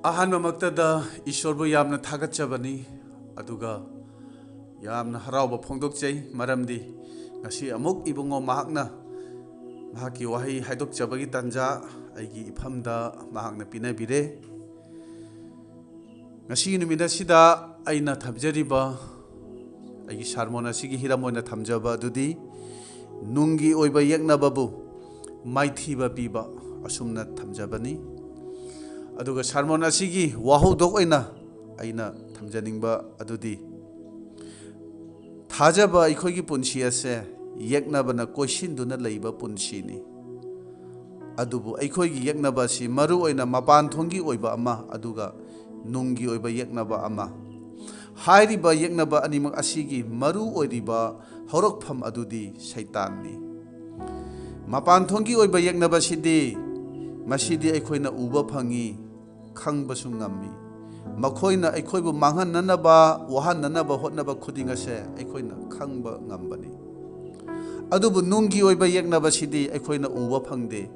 ꯑꯍꯥꯟꯕꯃꯛꯇꯗ ꯏꯁꯣꯔꯕꯨ ꯌꯥꯝꯅ ꯊꯥꯒꯠꯆꯕꯅꯤ ꯑꯗꯨꯒ ꯌꯥꯝꯅ ꯍꯔꯥꯎꯕ ꯐꯣꯡꯗꯣꯛꯆꯩ ꯃꯔꯝꯗꯤ ꯉꯁꯤ ꯑꯃꯨꯛ ꯏꯕꯨꯡꯉꯣ ꯃꯍꯥꯛꯅ ꯃꯍꯥꯛꯀꯤ ꯋꯥꯍꯩ ꯍꯥꯏꯗꯣꯛꯆꯕꯒꯤ ꯇꯥꯟꯖꯥ ꯑꯩꯒꯤ ꯏꯐꯝꯗ ꯃꯍꯥꯛꯅ ꯄꯤꯅꯕꯤꯔꯦ꯫ ꯉꯁꯤꯒꯤ ꯅꯨꯃꯤꯠ ꯑꯁꯤꯗ ꯑꯩꯅ ꯊꯝꯖꯔꯤꯕ ꯑꯩꯒꯤ ꯁꯥꯔꯃꯣꯟ ꯑꯁꯤꯒꯤ ꯍꯤꯔꯝ ꯑꯣꯏꯅ ꯊꯝꯖꯕ ꯑꯗꯨꯗꯤ ꯅꯨꯡꯒꯤ ꯑꯣꯏꯕ ꯌꯦꯛꯅꯕꯕꯨ ꯃꯥꯏꯊꯤꯕ ꯄꯤꯕ ꯑꯁꯨꯝꯅ ꯊꯝꯖꯕꯅꯤ꯫ ꯑꯗꯨꯒ ꯁꯥꯔꯃꯣꯟ ꯑꯁꯤꯒꯤ ꯋꯥꯍꯧꯗꯣꯛ ꯑꯣꯏꯅ ꯑꯩꯅ ꯊꯝꯖꯅꯤꯡꯕ ꯑꯗꯨꯗꯤ ꯊꯥꯖꯕ ꯑꯩꯈꯣꯏꯒꯤ ꯄꯨꯟꯁꯤ ꯑꯁꯦ ꯌꯦꯛꯅꯕꯅ ꯀꯣꯏꯁꯤꯟꯗꯨꯅ ꯂꯩꯕ ꯄꯨꯟꯁꯤꯅꯤ꯫ ꯑꯗꯨꯕꯨ ꯑꯩꯈꯣꯏꯒꯤ ꯌꯦꯛꯅꯕ ꯑꯁꯤ ꯃꯔꯨ ꯑꯣꯏꯅ ꯃꯄꯥꯟꯊꯣꯡꯒꯤ ꯑꯣꯏꯕ ꯑꯃ ꯑꯗꯨꯒ ꯅꯨꯡꯒꯤ ꯑꯣꯏꯕ ꯌꯦꯛꯅꯕ ꯑꯃ꯫ ꯍꯥꯏꯔꯤꯕ ꯌꯦꯛꯅꯕ ꯑꯅꯤꯃꯛ ꯑꯁꯤꯒꯤ ꯃꯔꯨ ꯑꯣꯏꯔꯤꯕ ꯍꯧꯔꯛꯐꯝ ꯑꯗꯨꯗꯤ ꯁꯩꯇꯥꯟꯅꯤ꯫ ꯃꯄꯥꯟꯊꯣꯡꯒꯤ ꯑꯣꯏꯕ ꯌꯦꯛꯅꯕꯁꯤꯗꯤ ꯃꯁꯤꯗꯤ ꯑꯩꯈꯣꯏꯅ ꯎꯕ ꯐꯪꯏ, ꯈꯪꯕꯁꯨ ꯉꯝꯃꯤ꯫ ꯃꯈꯣꯏꯅ ꯑꯩꯈꯣꯏꯕꯨ ꯃꯥꯡꯍꯟꯅꯅꯕ ꯋꯥꯍꯟꯅꯅꯕ ꯍꯣꯠꯅꯕ ꯈꯨꯗꯤꯡ ꯑꯁꯦ ꯑꯩꯈꯣꯏꯅ ꯈꯪꯕ ꯉꯝꯕꯅꯤ꯫ ꯑꯗꯨꯕꯨ ꯅꯨꯡꯒꯤ ꯑꯣꯏꯕ ꯌꯦꯛꯅꯕꯁꯤꯗꯤ ꯑꯩꯈꯣꯏꯅ ꯎꯕ ꯐꯪꯗꯦ,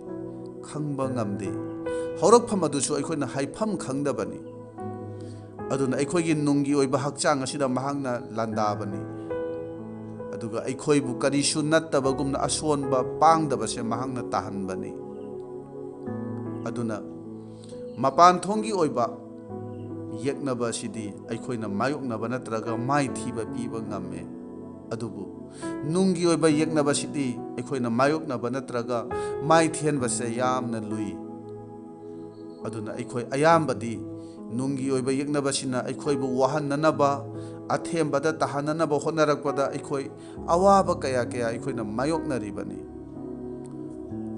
ꯈꯪꯕ ꯉꯝꯗꯦ, ꯍꯧꯔꯛꯐꯝ ꯑꯗꯨꯁꯨ ꯑꯩꯈꯣꯏꯅ ꯍꯥꯏꯐꯝ ꯈꯪꯗꯕꯅꯤ꯫ ꯑꯗꯨꯅ ꯑꯩꯈꯣꯏꯒꯤ ꯅꯨꯡꯒꯤ ꯑꯣꯏꯕ ꯍꯛꯆꯥꯡ ꯑꯁꯤꯗ ꯃꯍꯥꯛꯅ ꯂꯥꯟꯗꯥꯕꯅꯤ꯫ ꯑꯗꯨꯒ ꯑꯩꯈꯣꯏꯕꯨ ꯀꯔꯤꯁꯨ ꯅꯠꯇꯕꯒꯨꯝꯅ ꯑꯁꯣꯟꯕ ꯄꯥꯡꯗꯕꯁꯦ ꯃꯍꯥꯛꯅ ꯇꯥꯍꯟꯕꯅꯤ꯫ ꯑꯗꯨꯅ ꯃꯄꯥꯟꯊꯣꯡꯒꯤ ꯑꯣꯏꯕ ꯌꯦꯛꯅꯕ ꯑꯁꯤꯗꯤ ꯑꯩꯈꯣꯏꯅ ꯃꯥꯌꯣꯛꯅꯕ ꯅꯠꯇ꯭ꯔꯒ ꯃꯥꯏꯊꯤꯕ ꯄꯤꯕ ꯉꯝꯃꯦ꯫ ꯑꯗꯨꯕꯨ ꯅꯨꯡꯒꯤ ꯑꯣꯏꯕ ꯌꯦꯛꯅꯕꯁꯤꯗꯤ ꯑꯩꯈꯣꯏꯅ ꯃꯥꯌꯣꯛꯅꯕ ꯅꯠꯇ꯭ꯔꯒ ꯃꯥꯏꯊꯤꯍꯟꯕꯁꯦ ꯌꯥꯝꯅ ꯂꯨꯏ꯫ ꯑꯗꯨꯅ ꯑꯩꯈꯣꯏ ꯑꯌꯥꯝꯕꯗꯤ ꯅꯨꯡꯒꯤ ꯑꯣꯏꯕ ꯌꯦꯛꯅꯕꯁꯤꯅ ꯑꯩꯈꯣꯏꯕꯨ ꯋꯥꯍꯟꯅꯅꯕ, ꯑꯊꯦꯝꯕꯗ ꯇꯥꯍꯟꯅꯅꯕ ꯍꯣꯠꯅꯔꯛꯄꯗ ꯑꯩꯈꯣꯏ ꯑꯋꯥꯕ ꯀꯌꯥ ꯑꯩꯈꯣꯏꯅ ꯃꯥꯌꯣꯛꯅꯔꯤꯕꯅꯤ꯫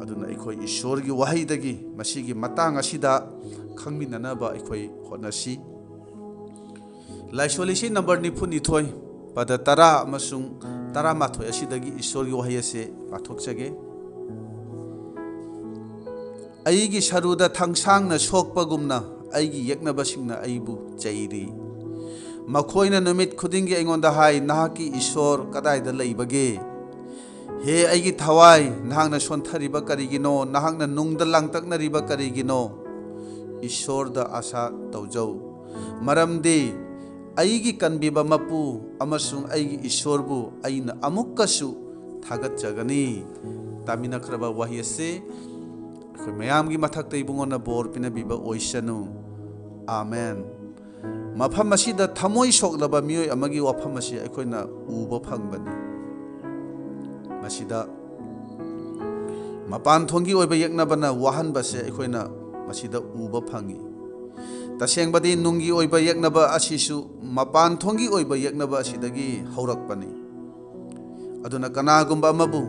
ꯑꯗꯨꯅ ꯑꯩꯈꯣꯏ ꯏꯁꯣꯔꯒꯤ ꯋꯥꯍꯩꯗꯒꯤ ꯃꯁꯤꯒꯤ ꯃꯇꯥꯡ ꯑꯁꯤꯗ ꯈꯪꯃꯤꯟꯅꯅꯕ ꯑꯩꯈꯣꯏ ꯍꯣꯠꯅꯁꯤ꯫ ꯂꯥꯏꯁꯣꯟ ꯏꯁꯩ ꯅꯝꯕꯔ 92 ꯄꯗ 10 ꯑꯃꯁꯨꯡ 11 ꯑꯁꯤꯗꯒꯤ ꯏꯁꯣꯔꯒꯤ ꯋꯥꯍꯩ ꯑꯁꯤ ꯄꯥꯊꯣꯛꯆꯒꯦ꯫ ꯑꯩꯒꯤ ꯁꯔꯨꯗ ꯊꯥꯡꯁꯥꯡꯅ ꯁꯣꯛꯄꯒꯨꯝꯅ ꯑꯩꯒꯤ ꯌꯦꯛꯅꯕꯁꯤꯡꯅ ꯑꯩꯕꯨ ꯆꯩꯔꯤ꯫ ꯃꯈꯣꯏꯅ ꯅꯨꯃꯤꯠ ꯈꯨꯗꯤꯡꯒꯤ ꯑꯩꯉꯣꯟꯗ ꯍꯥꯏ, ꯅꯍꯥꯛꯀꯤ ꯏꯁꯣꯔ ꯀꯗꯥꯏꯗ ꯂꯩꯕꯒꯦ? ꯍꯦ ꯑꯩꯒꯤ ꯊꯋꯥꯏ, ꯅꯍꯥꯛꯅ ꯁꯣꯟꯊꯔꯤꯕ ꯀꯔꯤꯒꯤꯅꯣ? ꯅꯍꯥꯛꯅ ꯅꯨꯡꯗ ꯂꯥꯡꯇꯛꯅꯔꯤꯕ ꯀꯔꯤꯒꯤꯅꯣ? ꯏꯁꯣꯔꯗ ꯑꯥꯁꯥ ꯇꯧꯖꯧ, ꯃꯔꯝꯗꯤ ꯑꯩꯒꯤ ꯀꯟꯕꯤꯕ ꯃꯄꯨ ꯑꯃꯁꯨꯡ ꯑꯩꯒꯤ ꯏꯁꯣꯔꯕꯨ ꯑꯩꯅ ꯑꯃꯨꯛꯀꯁꯨ ꯊꯥꯒꯠꯆꯒꯅꯤ꯫ ꯇꯥꯃꯤꯟꯅꯈ꯭ꯔꯕ ꯋꯥꯍꯩ ꯑꯁꯤ ꯑꯩꯈꯣꯏ ꯃꯌꯥꯝꯒꯤ ꯃꯊꯛꯇ ꯏꯕꯨꯡꯉꯣꯅ ꯕꯣꯔ ꯄꯤꯅꯕꯤꯕ ꯑꯣꯏꯁꯅꯨ꯫ ꯑꯥꯃꯦꯟ꯫ ꯃꯐꯝ ꯑꯁꯤꯗ ꯊꯃꯣꯏ ꯁꯣꯛꯂꯕ ꯃꯤꯑꯣꯏ ꯑꯃꯒꯤ ꯋꯥꯐꯝ ꯑꯁꯤ ꯑꯩꯈꯣꯏꯅ ꯎꯕ ꯐꯪꯕꯅꯤ꯫ ꯃꯁꯤꯗ ꯃꯄꯥꯟꯊꯣꯡꯒꯤ ꯑꯣꯏꯕ ꯌꯦꯛꯅꯕꯅ ꯋꯥꯍꯟꯕꯁꯦ ꯑꯩꯈꯣꯏꯅ ꯃꯁꯤꯗ ꯎꯕ ꯐꯪꯏ꯫ ꯇꯁꯦꯡꯕꯗꯤ ꯅꯨꯡꯒꯤ ꯑꯣꯏꯕ ꯌꯦꯛꯅꯕ ꯑꯁꯤꯁꯨ ꯃꯄꯥꯟꯊꯣꯡꯒꯤ ꯑꯣꯏꯕ ꯌꯦꯛꯅꯕ ꯑꯁꯤꯗꯒꯤ ꯍꯧꯔꯛꯄꯅꯤ꯫ ꯑꯗꯨꯅ ꯀꯅꯥꯒꯨꯝꯕ ꯑꯃꯕꯨ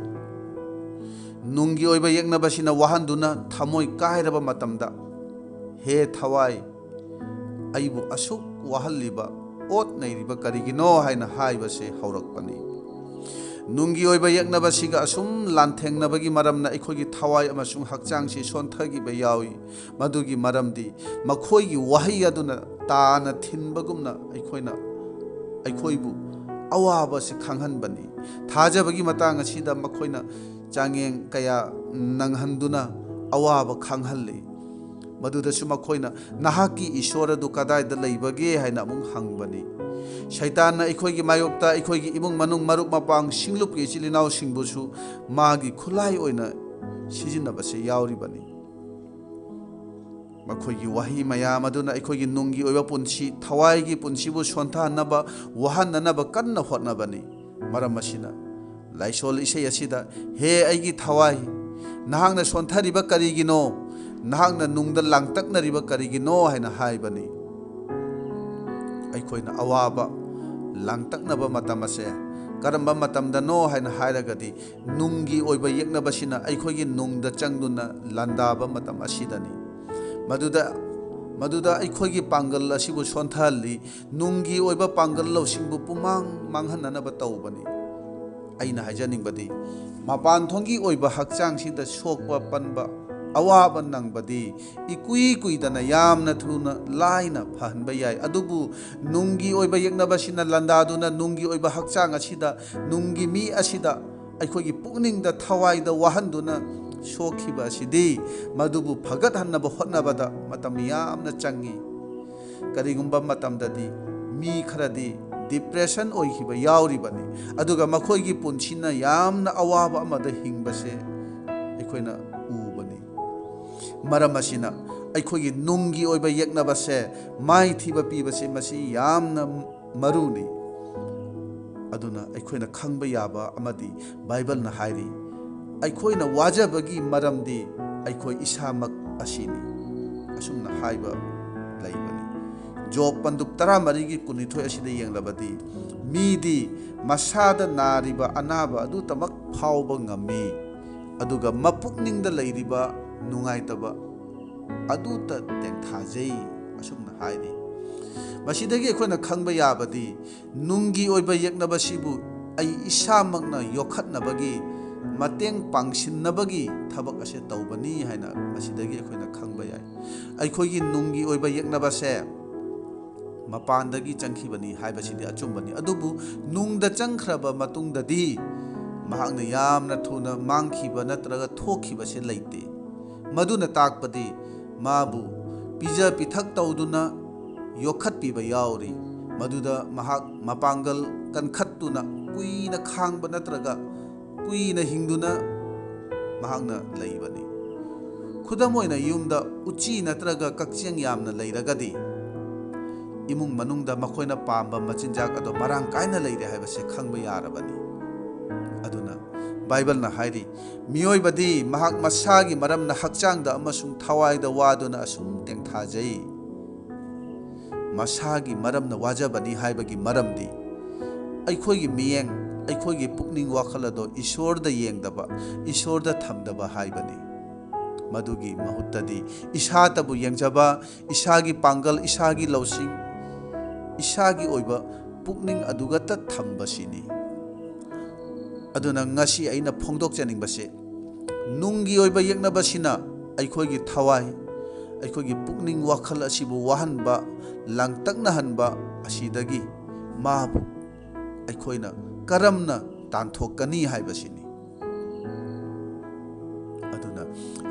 ꯅꯨꯡꯒꯤ ꯑꯣꯏꯕ ꯌꯦꯛꯅꯕꯁꯤꯅ ꯋꯥꯍꯟꯗꯨꯅ ꯊꯃꯣꯏ ꯀꯥꯏꯔꯕ ꯃꯇꯝꯗ, ꯍꯦ ꯊꯋꯥꯏ, ꯑꯩꯕꯨ ꯑꯁꯨꯛ ꯋꯥꯍꯜꯂꯤꯕ, ꯑꯣꯠ ꯅꯩꯔꯤꯕ ꯀꯔꯤꯒꯤꯅꯣ ꯍꯥꯏꯅ ꯍꯥꯏꯕꯁꯦ ꯍꯧꯔꯛꯄꯅꯤ꯫ ꯅꯨꯡꯒꯤ ꯑꯣꯏꯕ ꯌꯦꯛꯅꯕꯁꯤꯒ ꯑꯁꯨꯝ ꯂꯥꯟꯊꯦꯡꯅꯕꯒꯤ ꯃꯔꯝꯅ ꯑꯩꯈꯣꯏꯒꯤ ꯊꯋꯥꯏ ꯑꯃꯁꯨꯡ ꯍꯛꯆꯥꯡꯁꯤ ꯁꯣꯟꯊꯈꯤꯕ ꯌꯥꯎꯏ꯫ ꯃꯗꯨꯒꯤ ꯃꯔꯝꯗꯤ ꯃꯈꯣꯏꯒꯤ ꯋꯥꯍꯩ ꯑꯗꯨꯅ ꯇꯥꯅ ꯊꯤꯟꯕꯒꯨꯝꯅ ꯑꯩꯈꯣꯏꯕꯨ ꯑꯋꯥꯕꯁꯤ ꯈꯪꯍꯟꯕꯅꯤ꯫ ꯊꯥꯖꯕꯒꯤ ꯃꯇꯥꯡ ꯑꯁꯤꯗ ꯃꯈꯣꯏꯅ ꯆꯥꯡꯌꯦꯡ ꯀꯌꯥ ꯅꯪꯍꯟꯗꯨꯅ ꯑꯋꯥꯕ ꯈꯪꯍꯜꯂꯤ꯫ ꯃꯗꯨꯗꯁꯨ ꯃꯈꯣꯏꯅ ꯅꯍꯥꯛꯀꯤ ꯏꯁꯣꯔ ꯑꯗꯨ ꯀꯗꯥꯏꯗ ꯂꯩꯕꯒꯦ ꯍꯥꯏꯅ ꯑꯃꯨꯛ ꯍꯪꯕꯅꯤ꯫ ꯁꯩꯇꯥꯟꯅ ꯑꯩꯈꯣꯏꯒꯤ ꯃꯥꯌꯣꯛꯇ ꯑꯩꯈꯣꯏꯒꯤ ꯏꯃꯨꯡ ꯃꯅꯨꯡ, ꯃꯔꯨꯞ ꯃꯄꯥꯡ, ꯁꯤꯡꯂꯨꯞꯀꯤ ꯏꯆꯤꯜ ꯏꯅꯥꯎꯁꯤꯡꯕꯨꯁꯨ ꯃꯥꯒꯤ ꯈꯨꯠꯂꯥꯏ ꯑꯣꯏꯅ ꯁꯤꯖꯤꯟꯅꯕꯁꯦ ꯌꯥꯎꯔꯤꯕꯅꯤ꯫ ꯃꯈꯣꯏꯒꯤ ꯋꯥꯍꯩ ꯃꯌꯥꯝ ꯑꯗꯨꯅ ꯑꯩꯈꯣꯏꯒꯤ ꯅꯨꯡꯒꯤ ꯑꯣꯏꯕ ꯄꯨꯟꯁꯤ, ꯊꯋꯥꯏꯒꯤ ꯄꯨꯟꯁꯤꯕꯨ ꯁꯣꯟꯊꯍꯟꯅꯕ, ꯋꯥꯍꯟꯅꯅꯕ ꯀꯟꯅ ꯍꯣꯠꯅꯕꯅꯤ꯫ ꯃꯔꯝ ꯑꯁꯤꯅ ꯂꯥꯏꯁꯣꯟ ꯏꯁꯩ ꯑꯁꯤꯗ, ꯍꯦ ꯑꯩꯒꯤ ꯊꯋꯥꯏ, ꯅꯍꯥꯛꯅ ꯁꯣꯟꯊꯔꯤꯕ ꯀꯔꯤꯒꯤꯅꯣ? ꯅꯍꯥꯛꯅ ꯅꯨꯡꯗ ꯂꯥꯡꯇꯛꯅꯔꯤꯕ ꯀꯔꯤꯒꯤꯅꯣ ꯍꯥꯏꯅ ꯍꯥꯏꯕꯅꯤ꯫ ꯑꯩꯈꯣꯏꯅ ꯑꯋꯥꯕ ꯂꯥꯡꯇꯛꯅꯕ ꯃꯇꯝ ꯑꯁꯦ ꯀꯔꯝꯕ ꯃꯇꯝꯗꯅꯣ ꯍꯥꯏꯅ ꯍꯥꯏꯔꯒꯗꯤ, ꯅꯨꯡꯒꯤ ꯑꯣꯏꯕ ꯌꯦꯛꯅꯕꯁꯤꯅ ꯑꯩꯈꯣꯏꯒꯤ ꯅꯨꯡꯗ ꯆꯪꯗꯨꯅ ꯂꯥꯟꯗꯥꯕ ꯃꯇꯝ ꯑꯁꯤꯗꯅꯤ꯫ ꯃꯗꯨꯗ ꯑꯩꯈꯣꯏꯒꯤ ꯄꯥꯡꯒꯜ ꯑꯁꯤꯕꯨ ꯁꯣꯟꯊꯍꯜꯂꯤ, ꯅꯨꯡꯒꯤ ꯑꯣꯏꯕ ꯄꯥꯡꯒꯜ ꯂꯧꯁꯤꯡꯕꯨ ꯃꯥꯡꯍꯟꯅꯅꯕ ꯇꯧꯕꯅꯤ꯫ ꯑꯩꯅ ꯍꯥꯏꯖꯅꯤꯡꯕꯗꯤ ꯃꯄꯥꯟꯊꯣꯡꯒꯤ ꯑꯣꯏꯕ ꯍꯛꯆꯥꯡꯁꯤꯗ ꯁꯣꯛꯄ ꯄꯟꯕ, ꯑꯋꯥꯕ ꯅꯪꯕꯗꯤ ꯏꯀꯨꯏ ꯀꯨꯏꯗꯅ ꯌꯥꯝꯅ ꯊꯨꯅ ꯂꯥꯏꯅ ꯐꯍꯟꯕ ꯌꯥꯏ꯫ ꯑꯗꯨꯕꯨ ꯅꯨꯡꯒꯤ ꯑꯣꯏꯕ ꯌꯦꯛꯅꯕꯁꯤꯅ ꯂꯥꯟꯗꯥꯗꯨꯅ ꯅꯨꯡꯒꯤ ꯑꯣꯏꯕ ꯍꯛꯆꯥꯡ ꯑꯁꯤꯗ, ꯅꯨꯡꯒꯤ ꯃꯤ ꯑꯁꯤꯗ, ꯑꯩꯈꯣꯏꯒꯤ ꯄꯨꯛꯅꯤꯡꯗ, ꯊꯋꯥꯏꯗ ꯋꯥꯍꯟꯗꯨꯅ ꯁꯣꯛꯈꯤꯕ ꯑꯁꯤꯗꯤ ꯃꯗꯨꯕꯨ ꯐꯒꯠꯍꯟꯅꯕ ꯍꯣꯠꯅꯕꯗ ꯃꯇꯝ ꯌꯥꯝꯅ ꯆꯪꯏ꯫ ꯀꯔꯤꯒꯨꯝꯕ ꯃꯇꯝꯗꯗꯤ ꯃꯤ ꯈꯔꯗꯤ ꯗꯤꯄ꯭ꯔꯦꯁꯟ ꯑꯣꯏꯈꯤꯕ ꯌꯥꯎꯔꯤꯕꯅꯤ, ꯑꯗꯨꯒ ꯃꯈꯣꯏꯒꯤ ꯄꯨꯟꯁꯤꯅ ꯌꯥꯝꯅ ꯑꯋꯥꯕ ꯑꯃꯗ ꯍꯤꯡꯕꯁꯦ ꯑꯩꯈꯣꯏꯅ ꯎꯕꯅꯤ꯫ ꯃꯔꯝ ꯑꯁꯤꯅ ꯑꯩꯈꯣꯏꯒꯤ ꯅꯨꯡꯒꯤ ꯑꯣꯏꯕ ꯌꯦꯛꯅꯕꯁꯦ ꯃꯥꯏꯊꯤꯕ ꯄꯤꯕꯁꯦ ꯃꯁꯤ ꯌꯥꯝꯅ ꯃꯔꯨꯅꯤ꯫ ꯑꯗꯨꯅ ꯑꯩꯈꯣꯏꯅ ꯈꯪꯕ ꯌꯥꯕ ꯑꯃꯗꯤ ꯕꯥꯏꯕꯜꯅ ꯍꯥꯏꯔꯤ, ꯑꯩꯈꯣꯏꯅ ꯋꯥꯖꯕꯒꯤ ꯃꯔꯝꯗꯤ ꯑꯩꯈꯣꯏ ꯏꯁꯥꯃꯛ ꯑꯁꯤꯅꯤ, ꯑꯁꯨꯝꯅ ꯍꯥꯏꯕ ꯂꯩꯕꯅꯤ꯫ ꯖꯣꯕ ꯄꯟꯗꯨꯞ 14:22 ꯑꯁꯤꯗ ꯌꯦꯡꯂꯕꯗꯤ ꯃꯤꯗꯤ ꯃꯁꯥꯗ ꯅꯥꯔꯤꯕ ꯑꯅꯥꯕ ꯑꯗꯨꯇꯃꯛ ꯐꯥꯎꯕ ꯉꯝꯃꯤ, ꯑꯗꯨꯒ ꯃꯄꯨꯛꯅꯤꯡꯗ ꯂꯩꯔꯤꯕ ꯅꯨꯡꯉꯥꯏꯇꯕ ꯑꯗꯨꯇ ꯇꯦꯡꯊꯥꯖꯩ, ꯑꯁꯨꯝꯅ ꯍꯥꯏꯔꯤ꯫ ꯃꯁꯤꯗꯒꯤ ꯑꯩꯈꯣꯏꯅ ꯈꯪꯕ ꯌꯥꯕꯗꯤ ꯅꯨꯡꯒꯤ ꯑꯣꯏꯕ ꯌꯦꯛꯅꯕꯁꯤꯕꯨ ꯑꯩ ꯏꯁꯥꯃꯛꯅ ꯌꯣꯛꯈꯠꯅꯕꯒꯤ, ꯃꯇꯦꯡ ꯄꯥꯡꯁꯤꯟꯅꯕꯒꯤ ꯊꯕꯛ ꯑꯁꯦ ꯇꯧꯕꯅꯤ ꯍꯥꯏꯅ ꯃꯁꯤꯗꯒꯤ ꯑꯩꯈꯣꯏꯅ ꯈꯪꯕ ꯌꯥꯏ꯫ ꯑꯩꯈꯣꯏꯒꯤ ꯅꯨꯡꯒꯤ ꯑꯣꯏꯕ ꯌꯦꯛꯅꯕꯁꯦ ꯃꯄꯥꯟꯗꯒꯤ ꯆꯪꯈꯤꯕꯅꯤ ꯍꯥꯏꯕꯁꯤꯗꯤ ꯑꯆꯨꯝꯕꯅꯤ, ꯑꯗꯨꯕꯨ ꯅꯨꯡꯗ ꯆꯪꯈ꯭ꯔꯕ ꯃꯇꯨꯡꯗꯗꯤ ꯃꯍꯥꯛꯅ ꯌꯥꯝꯅ ꯊꯨꯅ ꯃꯥꯡꯈꯤꯕ ꯅꯠꯇ꯭ꯔꯒ ꯊꯣꯛꯈꯤꯕꯁꯦ ꯂꯩꯇꯦ꯫ ꯃꯗꯨꯅ తాꯛꯄꯗꯤ ꯃꯥꯕꯨ ꯄꯤꯖ ꯄꯤꯊꯛ ꯇꯧꯗꯨꯅ ꯌꯣꯛꯈꯠꯄꯤꯕ ꯌꯥꯎꯔꯤ, ꯃꯗꯨꯗ ꯃꯍꯥꯛ ꯃꯄꯥꯡꯒꯜ ꯀꯟꯈꯠꯇꯨꯅ ꯀꯨꯏꯅ ꯈꯥꯡꯕ ꯅꯠꯇ꯭ꯔꯒ ꯀꯨꯏꯅ ꯍꯤꯡꯗꯨꯅ ꯃꯍꯥꯛꯅ ꯂꯩꯕꯅꯤ꯫ ꯈꯨꯗꯝ ꯑꯣꯏꯅ ꯌꯨꯝꯗ ꯎꯆꯤ ꯅꯠꯇ꯭ꯔꯒ ꯀꯛꯆꯦꯡ ꯌꯥꯝꯅ ꯂꯩꯔꯒꯗꯤ ꯏꯃꯨꯡ ꯃꯅꯨꯡꯗ ꯃꯈꯣꯏꯅ ꯄꯥꯝꯕ ꯃꯆꯤꯟꯖꯥꯛ ꯑꯗꯣ ꯃꯔꯥꯡ ꯀꯥꯏꯅ ꯂꯩꯔꯦ ꯍꯥꯏꯕꯁꯦ ꯈꯪꯕ ꯌꯥꯔꯕꯅꯤ꯫ ꯑꯗꯨꯅ ꯕꯥꯏꯕꯜꯅ ꯍꯥꯏꯔꯤ, ꯃꯤꯑꯣꯏꯕꯗꯤ ꯃꯍꯥꯛ ꯃꯁꯥꯒꯤ ꯃꯔꯝꯅ ꯍꯛꯆꯥꯡꯗ ꯑꯃꯁꯨꯡ ꯊꯋꯥꯏꯗ ꯋꯥꯗꯨꯅ ꯑꯁꯨꯝ ꯇꯦꯡꯊꯥꯖꯩ꯫ ꯃꯁꯥꯒꯤ ꯃꯔꯝꯅ ꯋꯥꯖꯕꯅꯤ ꯍꯥꯏꯕꯒꯤ ꯃꯔꯝꯗꯤ ꯑꯩꯈꯣꯏꯒꯤ ꯃꯤꯠꯌꯦꯡ, ꯑꯩꯈꯣꯏꯒꯤ ꯄꯨꯛꯅꯤꯡ ꯋꯥꯈꯜ ꯑꯗꯣ ꯏꯁꯣꯔꯗ ꯌꯦꯡꯗꯕ, ꯏꯁꯣꯔꯗ ꯊꯝꯗꯕ ꯍꯥꯏꯕꯅꯤ꯫ ꯃꯗꯨꯒꯤ ꯃꯍꯨꯠꯇꯗꯤ ꯏꯁꯥꯇꯕꯨ ꯌꯦꯡꯖꯕ, ꯏꯁꯥꯒꯤ ꯄꯥꯡꯒꯜ, ꯏꯁꯥꯒꯤ ꯂꯧꯁꯤꯡ, ꯏꯁꯥꯒꯤ ꯑꯣꯏꯕ ꯄꯨꯛꯅꯤꯡ ꯑꯗꯨꯒꯇ ꯊꯝꯕꯁꯤꯅꯤ꯫ ꯑꯗꯨꯅ ꯉꯁꯤ ꯑꯩꯅ ꯐꯣꯡꯗꯣꯛꯆꯅꯤꯡꯕꯁꯦ, ꯅꯨꯡꯒꯤ ꯑꯣꯏꯕ ꯌꯦꯛꯅꯕꯁꯤꯅ ꯑꯩꯈꯣꯏꯒꯤ ꯊꯋꯥꯏ, ꯑꯩꯈꯣꯏꯒꯤ ꯄꯨꯛꯅꯤꯡ ꯋꯥꯈꯜ ꯑꯁꯤꯕꯨ ꯋꯥꯍꯟꯕ, ꯂꯥꯡꯇꯛꯅꯍꯟꯕ ꯑꯁꯤꯗꯒꯤ ꯃꯥꯕꯨ ꯑꯩꯈꯣꯏꯅ ꯀꯔꯝꯅ ꯇꯥꯟꯊꯣꯛꯀꯅꯤ ꯍꯥꯏꯕꯁꯤꯅꯤ꯫ ꯑꯗꯨꯅ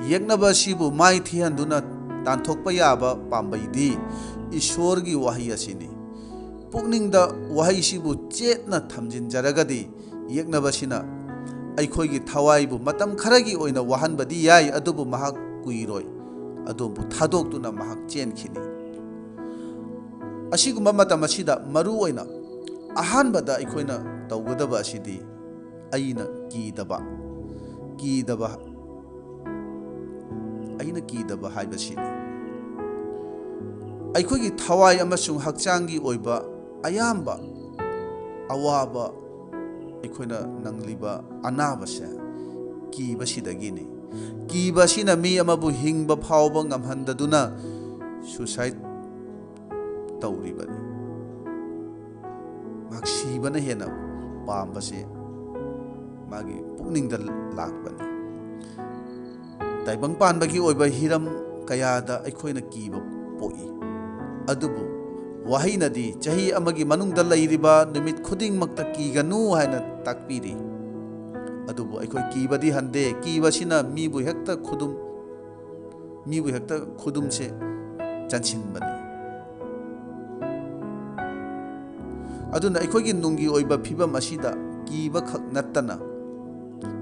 ꯌꯦꯛꯅꯕ ꯑꯁꯤꯕꯨ ꯃꯥꯏꯊꯤꯍꯟꯗꯨꯅ ꯇꯥꯟꯊꯣꯛꯄ ꯌꯥꯕ ꯄꯥꯝꯕꯩꯗꯤ ꯏꯁꯣꯔꯒꯤ ꯋꯥꯍꯩ ꯑꯁꯤꯅꯤ꯫ ꯄꯨꯛꯅꯤꯡꯗ ꯋꯥꯍꯩꯁꯤꯕꯨ ꯆꯦꯠꯅ ꯊꯝꯖꯤꯟꯖꯔꯒꯗꯤ ꯌꯦꯛꯅꯕꯁꯤꯅ ꯑꯩꯈꯣꯏꯒꯤ ꯊꯋꯥꯏꯕꯨ ꯃꯇꯝ ꯈꯔꯒꯤ ꯑꯣꯏꯅ ꯋꯥꯍꯟꯕꯗꯤ ꯌꯥꯏ, ꯑꯗꯨꯕꯨ ꯃꯍꯥꯛ ꯀꯨꯏꯔꯣꯏ, ꯑꯗꯣꯝꯕꯨ ꯊꯥꯗꯣꯛꯇꯨꯅ ꯃꯍꯥꯛ ꯆꯦꯟꯈꯤꯅꯤ꯫ ꯑꯁꯤꯒꯨꯝꯕ ꯃꯇꯝ ꯑꯁꯤꯗ ꯃꯔꯨ ꯑꯣꯏꯅ ꯑꯍꯥꯟꯕꯗ ꯑꯩꯈꯣꯏꯅ ꯇꯧꯒꯗꯕ ꯑꯁꯤꯗꯤ ꯑꯩꯅ ꯀꯤꯗꯕ ꯍꯥꯏꯕꯁꯤꯅꯤ꯫ ꯑꯩꯈꯣꯏꯒꯤ ꯊꯋꯥꯏ ꯑꯃꯁꯨꯡ ꯍꯛꯆꯥꯡꯒꯤ ꯑꯣꯏꯕ ꯑꯌꯥꯝꯕ ꯑꯋꯥꯕ, ꯑꯩꯈꯣꯏꯅ ꯅꯪꯂꯤꯕ ꯑꯅꯥꯕꯁꯦ ꯀꯤꯕꯁꯤꯗꯒꯤꯅꯤ꯫ ꯀꯤꯕ ꯑꯁꯤꯅ ꯃꯤ ꯑꯃꯕꯨ ꯍꯤꯡꯕ ꯐꯥꯎꯕ ꯉꯝꯍꯟꯗꯗꯨꯅ ꯁꯨꯁꯥꯏꯠ ꯇꯧꯔꯤꯕꯅꯤ꯫ ꯃꯍꯥꯛ ꯁꯤꯕꯅ ꯍꯦꯟꯅ ꯄꯥꯝꯕꯁꯦ ꯃꯥꯒꯤ ꯄꯨꯛꯅꯤꯡꯗ ꯂꯥꯛꯄꯅꯤ꯫ ꯇꯥꯏꯕꯪꯄꯥꯟꯕꯒꯤ ꯑꯣꯏꯕ ꯍꯤꯔꯝ ꯀꯌꯥꯗ ꯑꯩꯈꯣꯏꯅ ꯀꯤꯕ ꯄꯣꯛꯏ, ꯑꯗꯨꯕꯨ ꯋꯥꯍꯩꯅꯗꯤ ꯆꯍꯤ ꯑꯃꯒꯤ ꯃꯅꯨꯡꯗ ꯂꯩꯔꯤꯕ ꯅꯨꯃꯤꯠ ꯈꯨꯗꯤꯡꯃꯛꯇ ꯀꯤꯒꯅꯨ ꯍꯥꯏꯅ ꯇꯥꯛꯄꯤꯔꯤ꯫ ꯑꯗꯨꯕꯨ ꯑꯩꯈꯣꯏ ꯀꯤꯕꯗꯤ ꯍꯟꯗꯦ꯫ ꯀꯤꯕꯁꯤꯅ ꯃꯤꯕꯨ ꯍꯦꯛꯇ ꯈꯨꯗꯨꯝꯁꯦ ꯆꯟꯁꯤꯟꯕꯅꯤ꯫ ꯑꯗꯨꯅ ꯑꯩꯈꯣꯏꯒꯤ ꯅꯨꯡꯒꯤ ꯑꯣꯏꯕ ꯐꯤꯕꯝ ꯑꯁꯤꯗ ꯀꯤꯕ ꯈꯛ ꯅꯠꯇꯅ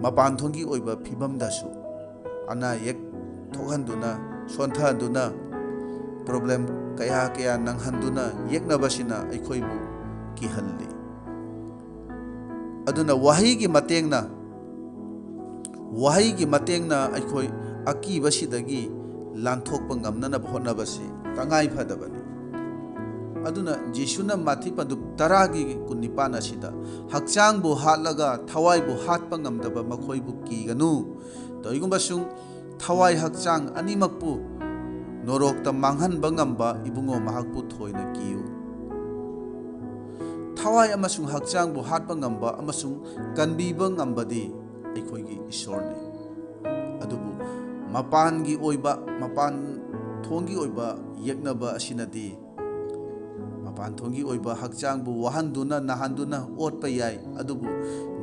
ꯃꯄꯥꯟꯊꯣꯡꯒꯤ ꯑꯣꯏꯕ ꯐꯤꯕꯝꯗꯁꯨ ꯑꯅꯥ ꯑꯌꯦꯛ ꯊꯣꯛꯍꯟꯗꯨꯅ, ꯁꯣꯟꯊꯍꯟꯗꯨꯅ, ꯄ꯭ꯔꯣꯕ꯭ꯂꯦꯝ ꯀꯌꯥ ꯅꯪꯍꯟꯗꯨꯅ ꯌꯦꯛꯅꯕꯁꯤꯅ ꯑꯩꯈꯣꯏꯕꯨ ꯀꯤꯍꯜꯂꯤ꯫ ꯑꯗꯨꯅ ꯋꯥꯍꯩꯒꯤ ꯃꯇꯦꯡꯅ ꯑꯩꯈꯣꯏ ꯑꯀꯤꯕꯁꯤꯗꯒꯤ ꯂꯥꯟꯊꯣꯛꯄ ꯉꯝꯅꯅꯕ ꯍꯣꯠꯅꯕꯁꯤ ꯇꯉꯥꯏ ꯐꯗꯕꯅꯤ꯫ ꯑꯗꯨꯅ ꯖꯤꯁꯨꯅ ꯃꯊꯤ ꯄꯟꯗꯨꯞ 10:19 ꯑꯁꯤꯗ ꯍꯛꯆꯥꯡꯕꯨ ꯍꯥꯠꯂꯒ ꯊꯋꯥꯏꯕꯨ ꯍꯥꯠꯄ ꯉꯝꯗꯕ ꯃꯈꯣꯏꯕꯨ ꯀꯤꯒꯅꯨ, ꯇꯧꯏꯒꯨꯝꯕꯁꯨꯡ ꯊꯋꯥꯏ ꯍꯛꯆꯥꯡ ꯑꯅꯤꯃꯛꯄꯨ ꯅꯣꯔꯣꯛꯇ ꯃꯥꯡꯍꯟꯕ ꯉꯝꯕ ꯏꯕꯨꯡꯉꯣ ꯃꯍꯥꯛꯄꯨ ꯊꯣꯏꯅ ꯀꯤꯌꯨ꯫ ꯊꯋꯥꯏ ꯑꯃꯁꯨꯡ ꯍꯛꯆꯥꯡꯕꯨ ꯍꯥꯠꯄ ꯉꯝꯕ ꯑꯃꯁꯨꯡ ꯀꯟꯕꯤꯕ ꯉꯝꯕꯗꯤ ꯑꯩꯈꯣꯏꯒꯤ ꯏꯁꯣꯔꯅꯤ꯫ ꯑꯗꯨꯕꯨ ꯃꯄꯥꯟꯊꯣꯡꯒꯤ ꯑꯣꯏꯕ ꯌꯦꯛꯅꯕ ꯑꯁꯤꯅꯗꯤ ꯃꯄꯥꯟꯊꯣꯡꯒꯤ ꯑꯣꯏꯕ ꯍꯛꯆꯥꯡꯕꯨ ꯋꯥꯍꯟꯗꯨꯅ, ꯅꯥꯍꯟꯗꯨꯅ ꯑꯣꯠꯄ ꯌꯥꯏ, ꯑꯗꯨꯕꯨ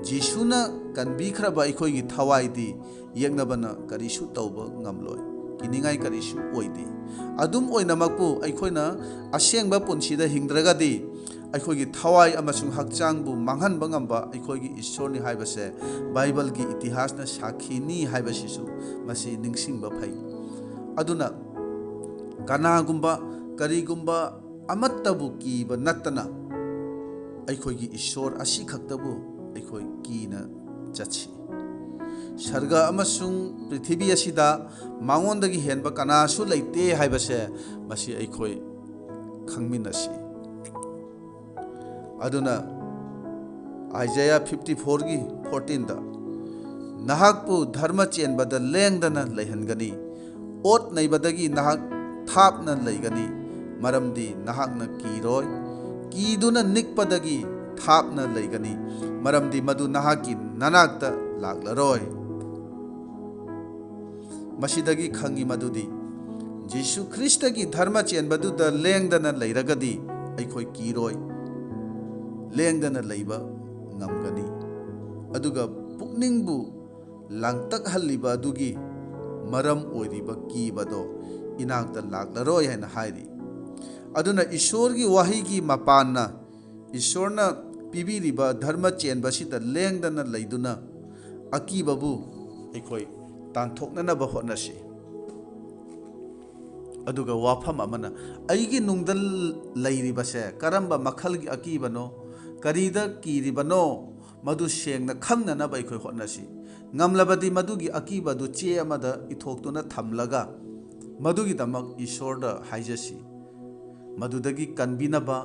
ꯖꯤꯁꯨꯅ ꯀꯟꯕꯤꯈ꯭ꯔꯕ ꯑꯩꯈꯣꯏꯒꯤ ꯊꯋꯥꯏꯗꯤ ꯌꯦꯛꯅꯕꯅ ꯀꯔꯤꯁꯨ ꯇꯧꯕ ꯉꯝꯂꯣꯏ, ꯀꯤꯅꯤꯡꯉꯥꯏ ꯀꯔꯤꯁꯨ ꯑꯣꯏꯗꯦ꯫ ꯑꯗꯨꯝ ꯑꯣꯏꯅꯃꯛꯄꯨ ꯑꯩꯈꯣꯏꯅ ꯑꯁꯦꯡꯕ ꯄꯨꯟꯁꯤꯗ ꯍꯤꯡꯗ꯭ꯔꯒꯗꯤ ꯑꯩꯈꯣꯏꯒꯤ ꯊꯋꯥꯏ ꯑꯃꯁꯨꯡ ꯍꯛꯆꯥꯡꯕꯨ ꯃꯥꯡꯍꯟꯕ ꯉꯝꯕ ꯑꯩꯈꯣꯏꯒꯤ ꯏꯁꯣꯔꯅꯤ ꯍꯥꯏꯕꯁꯦ ꯕꯥꯏꯕꯜꯒꯤ ꯏꯇꯤꯍꯥꯁꯅ ꯁꯥꯈꯤꯅꯤ ꯍꯥꯏꯕꯁꯤꯁꯨ ꯃꯁꯤ ꯅꯤꯡꯁꯤꯡꯕ ꯐꯩ꯫ ꯑꯗꯨꯅ ꯀꯅꯥꯒꯨꯝꯕ ꯀꯔꯤꯒꯨꯝꯕ ꯑꯃꯠꯇꯕꯨ ꯀꯤꯕ ꯅꯠꯇꯅ ꯑꯩꯈꯣꯏꯒꯤ ꯏꯁꯣꯔ ꯑꯁꯤꯈꯛꯇꯕꯨ ꯑꯩꯈꯣꯏ ꯀꯤꯅ ꯆꯠꯁꯤ꯫ ꯁꯔꯒ ꯑꯃꯁꯨꯡ ꯄ꯭ꯔꯤꯊꯤꯕꯤ ꯑꯁꯤꯗ ꯃꯉꯣꯟꯗꯒꯤ ꯍꯦꯟꯕ ꯀꯅꯥꯁꯨ ꯂꯩꯇꯦ ꯍꯥꯏꯕꯁꯦ ꯃꯁꯤ ꯑꯩꯈꯣꯏ ꯈꯪꯃꯤꯟꯅꯁꯤ꯫ ꯑꯗꯨꯅ ꯑꯥꯏꯖꯥꯌꯥ 54:14ꯗ ꯅꯍꯥꯛꯄꯨ ꯙꯔꯃ ꯆꯦꯟꯕꯗ ꯂꯦꯡꯗꯅ ꯂꯩꯍꯟꯒꯅꯤ, ꯑꯣꯠ ꯅꯩꯕꯗꯒꯤ ꯅꯍꯥꯛ ꯊꯥꯞꯅ ꯂꯩꯒꯅꯤ, ꯃꯔꯝꯗꯤ ꯅꯍꯥꯛꯅ ꯀꯤꯔꯣꯏ, ꯀꯤꯗꯨꯅ ꯅꯤꯛꯄꯗꯒꯤ ꯊꯥꯞꯅ ꯂꯩꯒꯅꯤ, ꯃꯔꯝꯗꯤ ꯃꯗꯨ ꯅꯍꯥꯛꯀꯤ ꯅꯅꯥꯛꯇ ꯂꯥꯛꯂꯔꯣꯏ꯫ ꯃꯁꯤꯗꯒꯤ ꯈꯪꯉꯤ ꯃꯗꯨꯗꯤ ꯖꯤꯁꯨ ꯈ꯭ꯔꯤꯁꯇꯒꯤ ꯙꯔꯃ ꯆꯦꯟꯕꯗꯨꯗ ꯂꯦꯡꯗꯅ ꯂꯩꯔꯒꯗꯤ ꯑꯩꯈꯣꯏ ꯀꯤꯔꯣꯏ, ꯂꯦꯡꯗꯅ ꯂꯩꯕ ꯉꯝꯒꯅꯤ, ꯑꯗꯨꯒ ꯄꯨꯛꯅꯤꯡꯕꯨ ꯂꯥꯡꯇꯛꯍꯜꯂꯤꯕ ꯑꯗꯨꯒꯤ ꯃꯔꯝ ꯑꯣꯏꯔꯤꯕ ꯀꯤꯕꯗꯣ ꯏꯅꯥꯛꯇ ꯂꯥꯛꯂꯔꯣꯏ ꯍꯥꯏꯅ ꯍꯥꯏꯔꯤ꯫ ꯑꯗꯨꯅ ꯏꯁꯣꯔꯒꯤ ꯋꯥꯍꯩꯒꯤ ꯃꯄꯥꯟꯅ ꯏꯁꯣꯔꯅ ꯄꯤꯕꯤꯔꯤꯕ ꯙꯔꯃ ꯆꯦꯟꯕꯁꯤꯗ ꯂꯦꯡꯗꯅ ꯂꯩꯗꯨꯅ ꯑꯀꯤꯕꯕꯨ ꯑꯩꯈꯣই ꯇꯥꯟꯊꯣꯛꯅꯅꯕ ꯍꯣꯠꯅꯁꯤ꯫ ꯑꯗꯨꯒ ꯋꯥꯐꯝ ꯑꯃꯅ ꯑꯩꯒꯤ ꯅꯨꯡꯗ ꯂꯩꯔꯤꯕꯁꯦ ꯀꯔꯝꯕ ꯃꯈꯜꯒꯤ ꯑꯀꯤꯕꯅꯣ, ꯀꯔꯤꯗ ꯀꯤꯔꯤꯕꯅꯣ, ꯃꯗꯨ ꯁꯦꯡꯅ ꯈꯪꯅꯅꯕ ꯑꯩꯈꯣই ꯍꯣꯠꯅꯁꯤ꯫ ꯉꯝꯂꯕꯗꯤ ꯃꯗꯨꯒꯤ ꯑꯀꯤꯕꯗꯨ ꯆꯦ ꯑꯃꯗ ꯏꯊꯣꯛꯇꯨꯅ ꯊꯝꯂꯒ ꯃꯗꯨꯒꯤꯗꯃꯛ ꯏꯁꯣꯔꯗ ꯍꯥꯏꯖꯁꯤ, ꯃꯗꯨꯗꯒꯤ ꯀꯟꯕꯤꯅꯕ,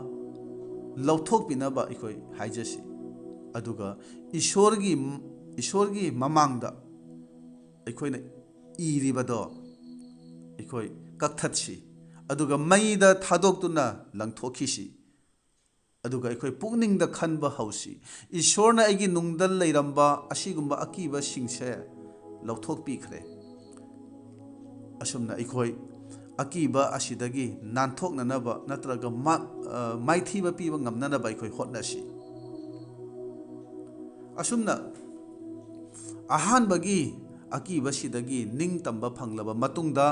ꯂꯧꯊꯣꯛꯄꯤꯅꯕ ꯑꯩꯈꯣই ꯍꯥꯏꯖꯁꯤ꯫ ꯑꯗꯨꯒ ꯏꯁꯣꯔꯒꯤ ꯃꯃꯥꯡꯗ ꯑꯩꯈꯣꯏꯅ ꯏꯔꯤꯕꯗꯣ ꯑꯩꯈꯣই ꯀꯛꯊꯠꯁꯤ, ꯑꯗꯨꯒ ꯃꯩꯗ ꯊꯥꯗꯣꯛꯇꯨꯅ ꯂꯪꯊꯣꯛꯈꯤꯁꯤ, ꯑꯗꯨꯒ ꯑꯩꯈꯣই ꯄꯨꯛꯅꯤꯡꯗ ꯈꯟꯕ ꯍꯧꯁꯤ, ꯏꯁꯣꯔꯅ ꯑꯩꯒꯤ ꯅꯨꯡꯗ ꯂꯩꯔꯝꯕ ꯑꯁꯤꯒꯨꯝꯕ ꯑꯀꯤꯕꯁꯤꯡꯁꯦ ꯂꯧꯊꯣꯛꯄꯤꯈ꯭ꯔꯦ꯫ ꯑꯁꯨꯝꯅ ꯑꯩꯈꯣই ꯑꯀꯤꯕ ꯑꯁꯤꯗꯒꯤ ꯅꯥꯟꯊꯣꯛꯅꯅꯕ ꯅꯠꯇ꯭ꯔꯒ ꯃꯥꯏꯊꯤꯕ ꯄꯤꯕ ꯉꯝꯅꯅꯕ ꯑꯩꯈꯣই ꯍꯣꯠꯅꯁꯤ꯫ ꯑꯁꯨꯝꯅ ꯑꯍꯥꯟꯕꯒꯤ ꯑꯀꯤꯕꯁꯤꯗꯒꯤ ꯅꯤꯡꯇꯝꯕ ꯐꯪꯂꯕ ꯃꯇꯨꯡꯗ